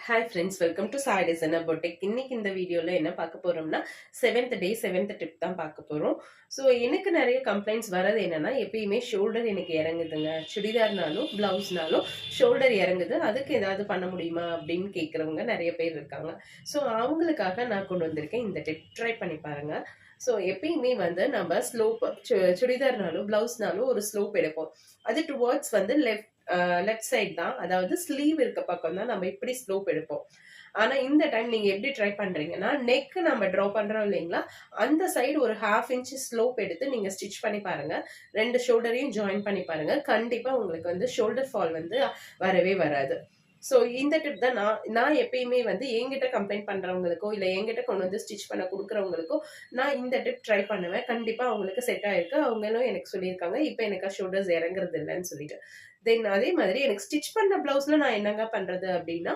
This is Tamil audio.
Hi friends, welcome to Sai designer boutique. இன்னைக்கு இந்த வீடியோல என்ன பார்க்க போறோம்னா, 7th டிப் தான் பார்க்க போறோம். ஸோ எனக்கு நிறைய கம்ப்ளைண்ட்ஸ் வரது என்னன்னா, எப்பயுமே ஷோல்டர் எனக்கு இறங்குதுங்க. சுடிதார்னாலும் பிளவுஸ்னாலும் ஷோல்டர் இறங்குது. அதுக்கு ஏதாவது பண்ண முடியுமா அப்படின்னு கேட்குறவங்க நிறைய பேர் இருக்காங்க. ஸோ அவங்களுக்காக நான் கொண்டு வந்திருக்கேன் இந்த டிப். ட்ரை பண்ணி பாருங்க. ஸோ எப்பயுமே வந்து நம்ம ஸ்லோப் சுடிதார்னாலும் பிளவுஸ்னாலும் ஒரு ஸ்லோப் எடுப்போம். அது டுவர்ட்ஸ் வந்து லெஃப்ட் சைட் தான், அதாவது ஸ்லீவ் இருக்க பக்கம் தான் நம்ம இப்படி ஸ்லோப் எடுப்போம். ஆனா இந்த டைம் நீங்க எப்படி ட்ரை பண்றீங்கன்னா, நெக் நம்ம டிரா பண்றோம் இல்லைங்களா, அந்த சைடு ஒரு 1/2 இன்ச் ஸ்லோப் எடுத்து நீங்க ஸ்டிச் பண்ணி பாருங்க. ரெண்டு ஷோல்டரையும் ஜாயின் பண்ணி பாருங்க. கண்டிப்பா உங்களுக்கு வந்து ஷோல்டர் ஃபால் வந்து வரவே வராது. ஸோ இந்த டிப் தான் நான் நான் எப்பயுமே வந்து என்கிட்ட கம்ப்ளைண்ட் பண்றவங்களுக்கோ இல்ல என்கிட்ட கொண்டு வந்து ஸ்டிச் பண்ண கொடுக்குறவங்களுக்கோ நான் இந்த டிப் ட்ரை பண்ணுவேன். கண்டிப்பா அவங்களுக்கு செட் ஆயிருக்கு. அவங்களும் எனக்கு சொல்லியிருக்காங்க, இப்போ எனக்கு ஷோல்டர்ஸ் இறங்குறது இல்லைன்னு சொல்லிட்டு. தென் அதே மாதிரி எனக்கு ஸ்டிச் பண்ண பிளவுஸ்ல நான் என்னங்க பண்றது அப்படின்னா,